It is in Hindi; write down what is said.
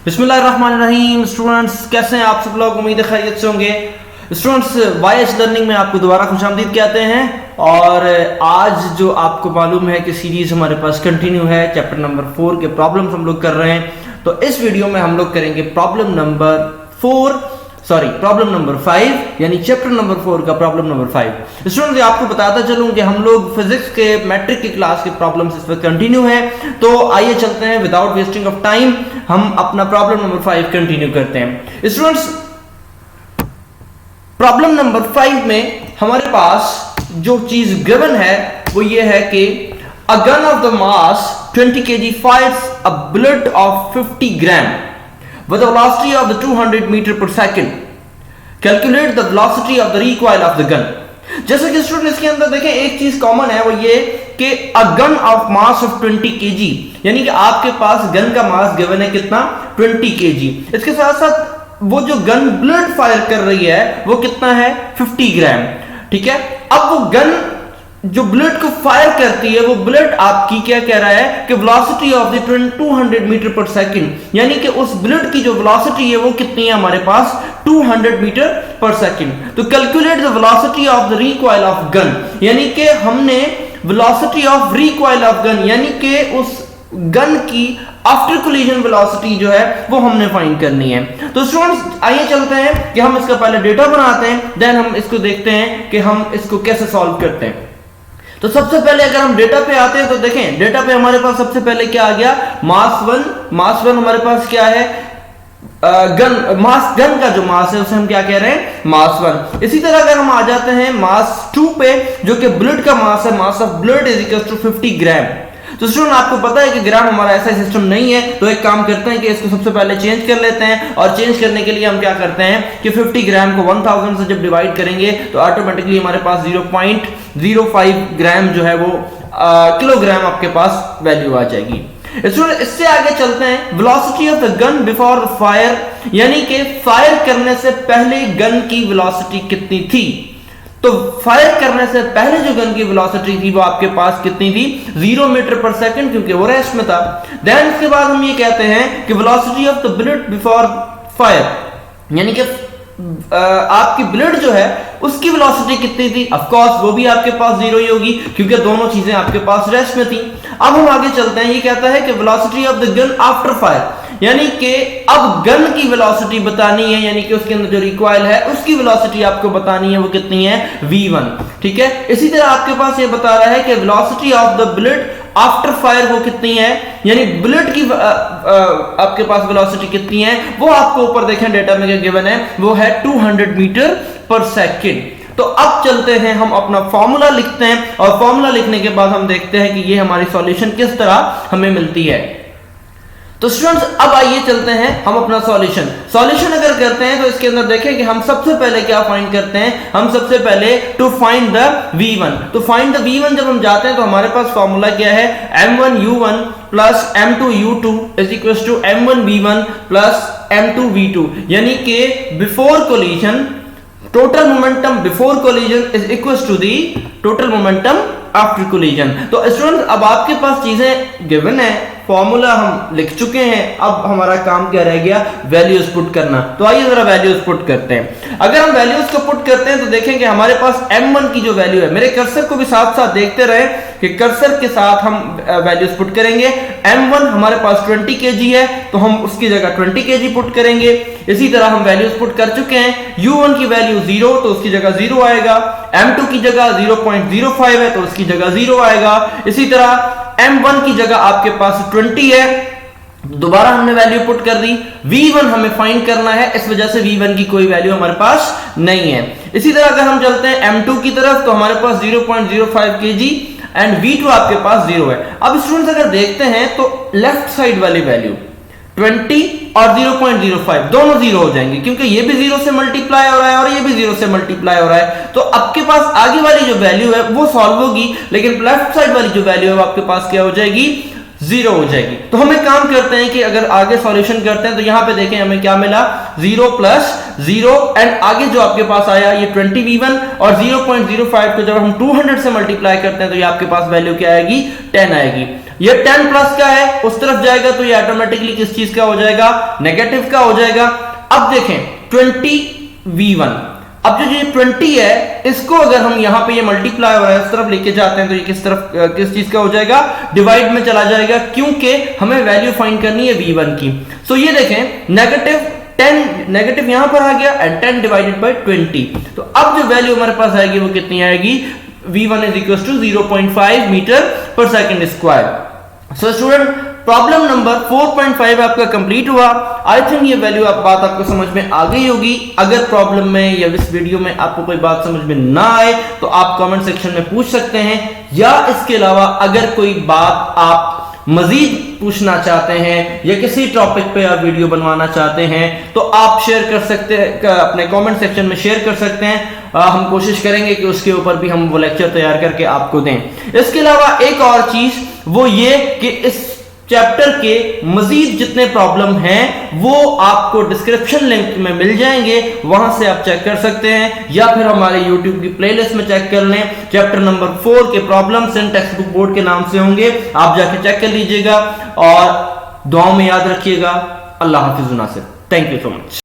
बिस्मिल्लाहिर्रहमानिर्रहीम। स्टूडेंट्स कैसे हैं आप सब लोग? उम्मीद है खैरियत से होंगे। स्टूडेंट्स वाईएच लर्निंग में आपको दोबारा खुशामदीद कहते हैं। और आज जो आपको मालूम है कि सीरीज हमारे पास कंटिन्यू है, चैप्टर नंबर 4 के प्रॉब्लम्स हम लोग कर रहे हैं। तो इस वीडियो में हम लोग करेंगे प्रॉब्लम नंबर 5 यानी चैप्टर नंबर 4 का प्रॉब्लम नंबर 5। स्टूडेंट्स आपको बताता चलूं कि हम लोग फिजिक्स के मैट्रिक की क्लास के प्रॉब्लम्स इस पर कंटिन्यू है। तो आइए चलते हैं विदाउट वेस्टिंग ऑफ टाइम, हम अपना प्रॉब्लम नंबर 5 कंटिन्यू करते हैं। स्टूडेंट्स प्रॉब्लम नंबर 5 में हमारे पास जो चीज गिवन है वो ये है कि a gun of the mass 20 kg fires a bullet of 50 gram with a velocity of the 200 meter per second. Calculate the velocity of the recoil of the gun. जैसे कि स्टूडेंट इसके अंदर देखें एक चीज कॉमन है, वो ये कि a gun of mass of 20 kg, यानी कि आपके पास गन का मास गिवन है कितना, 20 kg। इसके साथ साथ वो जो गन बुलेट फायर कर रही है वो कितना है, 50 ग्राम। ठीक है, अब वो गन जो बुलेट को फायर करती है वो बुलेट आपकी क्या कह रहा है कि velocity of the 200 metre per second, यानी कि उस बुलेट की जो वेलोसिटी है वो कितनी है हमारे पास, 200 मीटर पर सेकंड। तो calculate the velocity of the recoil of gun, यानी कि हमने velocity of recoil of gun यानी कि उस गन की आफ्टर कोलिजन वेलोसिटी जो है वो हमने फाइंड करनी है। तो स्टूडेंट्स आइए चलते हैं कि हम इसका पहले डेटा बनाते हैं, देन हम इसको देखते हैं कि हम इसको कैसे सॉल्व करते हैं। तो सबसे पहले अगर हम डेटा पे आते हैं तो देखें डेटा पे हमारे पास सबसे पहले क्या आ गया, मास वन हमारे पास क्या है, गन का जो मास है उसे हम क्या कह रहे हैं, मास 1। इसी तरह अगर हम आ जाते हैं मास 2 पे जो कि बुलेट का मास है, mass of bullet is equal to 50 gram. तो स्टूडेंट आपको पता है कि ग्राम हमारा ऐसा सिस्टम नहीं है, तो एक काम करते हैं कि इसको सबसे पहले चेंज कर लेते हैं। और चेंज करने के लिए हम क्या करते हैं कि 50 ग्राम को 1000 से जब डिवाइड करेंगे तो ऑटोमेटिकली हमारे पास 0.05 ग्राम जो है वो किलोग्राम आपके पास वैल्यू आ जाएगी। स्टूडेंट इससे आगे चलते हैं, velocity of the gun before fire, यानी कि फायर करने से पहले गन की वेलोसिटी कितनी थी। तो फायर करने से पहले जो गन की वेलोसिटी थी वो आपके पास कितनी थी, 0 मीटर पर सेकंड, क्योंकि वो रेस्ट में था। देन इसके बाद हम ये कहते हैं कि velocity of the bullet before fire, यानी कि आपकी बुलेट जो है उसकी वेलोसिटी कितनी थी, ऑफ कोर्स वो भी आपके पास 0 ही होगी क्योंकि दोनों चीजें आपके पास रेस्ट में थी। अब हम आगे चलते हैं, ये कहता है कि velocity of the gun after fire, यानी कि अब गन की वेलोसिटी बतानी है, यानी कि उसके अंदर जो रिकॉइल है उसकी वेलोसिटी आपको बतानी है, वो कितनी है, v1। ठीक है, इसी तरह आपके पास ये बता रहा है कि velocity of the bullet after fire वो कितनी है, यानी बुलेट की आपके पास वेलोसिटी कितनी है वो आपको ऊपर देखें डेटा में गिवन है, वो है 200 मीटर पर सेकंड। तो अब चलते हैं हम अपना फॉर्मूला लिखते हैं, और फॉर्मूला लिखने के बाद हम देखते हैं कि ये हमारी सॉल्यूशन किस तरह हमें मिलती है। तो स्टूडेंट्स अब आइए चलते हैं हम अपना सॉल्यूशन अगर करते हैं तो इसके अंदर देखें कि हम सबसे पहले क्या फाइंड करते हैं, हम सबसे पहले टू फाइंड द v1। तो फाइंड द v1 जब हम जाते हैं तो हमारे पास फॉर्मूला क्या है, m1u1 plus m2u2 is equal to m1v1 plus m2v2, यानी कि before collision total momentum before collision is equal to the total momentum after collision. तो स्टूडेंट्स अब आपके पास चीजें गिवन है, फॉर्मूला हम लिख चुके हैं, अब हमारा काम क्या रह गया, वैल्यूज पुट करना। तो आइए जरा वैल्यूज पुट करते हैं। अगर हम वैल्यूज को पुट करते हैं तो देखेंगे हमारे पास m1 की जो वैल्यू है, मेरे कर्सर को भी साथ साथ देखते रहे कि कर्सर के साथ हम वैल्यूज पुट करेंगे। m1 हमारे पास 20 kg है तो हम उसकी जगह 20 kg पुट करेंगे। इसी तरह हम वैल्यूज पुट कर चुके हैं, u1 की वैल्यू 0 तो उसकी जगह 0 आएगा, m2 की जगह 0.05 है तो उसकी जगह 0 आएगा। इसी तरह m1 की जगह आपके पास 20 है, दोबारा हमने वैल्यू पुट कर दी। v1 हमें फाइंड करना है, इस वजह से v1 की कोई वैल्यू हमारे पास नहीं है। इसी तरह अगर हम चलते हैं m2 की तरफ तो हमारे पास 0.05 kg एंड v2 आपके पास 0 है। अब स्टूडेंट्स अगर देखते हैं तो लेफ्ट साइड वाली वैल्यू 20 और 0.05 दोनों 0 हो जाएंगे, क्योंकि ये भी 0 से मल्टीप्लाई हो रहा है और ये भी 0 से मल्टीप्लाई हो रहा है। तो आपके पास आगे वाली जो वैल्यू है वो सॉल्व होगी, लेकिन लेफ्ट साइड वाली जो वैल्यू है वो आपके पास क्या हो जाएगी, 0 हो जाएगी। तो हम एक काम करते हैं कि अगर आगे सॉल्यूशन करते हैं तो यहां पे देखें हमें क्या मिला, 0 प्लस 0 एंड आगे जो आपके पास आया ये 20v1 और 0.05 को जब हम 200 से मल्टीप्लाई करते हैं तो ये आपके पास वैल्यू क्या आएगी, 10 आएगी। ये 10 प्लस का है, उस तरफ जाएगा तो ये ऑटोमेटिकली किस चीज का हो जाएगा, नेगेटिव का हो जाएगा। अब देखें 20v1, अब जो ये 20 है इसको अगर हम यहां पे ये मल्टीप्लाई हो रहा है इस तरफ लेके जाते हैं तो ये किस चीज का हो जाएगा, डिवाइड में चला जाएगा, क्योंकि हमें वैल्यू फाइंड करनी है v1 की। सो ये देखें नेगेटिव 10 नेगेटिव यहां पर आ गया एंड 10 डिवाइडेड बाय 20, तो अब जो वैल्यू हमारे पास आएगी वो कितनी आएगी, v1 is equal to 0.5 metre per second square. So student problem number 4.5 आपका कंप्लीट हुआ। आई थिंक ये वैल्यू बात आपको समझ में आ गई होगी। अगर प्रॉब्लम में या इस वीडियो में आपको कोई बात समझ में ना आए तो आप कमेंट सेक्शन में पूछ सकते हैं, या इसके अलावा अगर कोई बात आप मजीद पूछना चाहते हैं या किसी टॉपिक पे आप वीडियो बनवाना चाहते हैं तो आप शेयर कर सकते हैं, अपने कमेंट सेक्शन में शेयर कर सकते हैं। हम कोशिश करेंगे कि उसके ऊपर भी हम वो लेक्चर तैयार करके आपको दें। इसके अलावा एक और चीज वो ये कि इस चैप्टर के मजीद जितने प्रॉब्लम हैं वो आपको डिस्क्रिप्शन लिंक में मिल जाएंगे, वहां से आप चेक कर सकते हैं, या फिर हमारे YouTube की प्लेलिस्ट में चेक कर लें। चैप्टर नंबर 4 के problems in text book board के नाम से होंगे, आप जाके चेक कर लीजिएगा और दुआओं में याद रखिएगा। अल्लाह हाफिज़ Nasir. Thank you so much.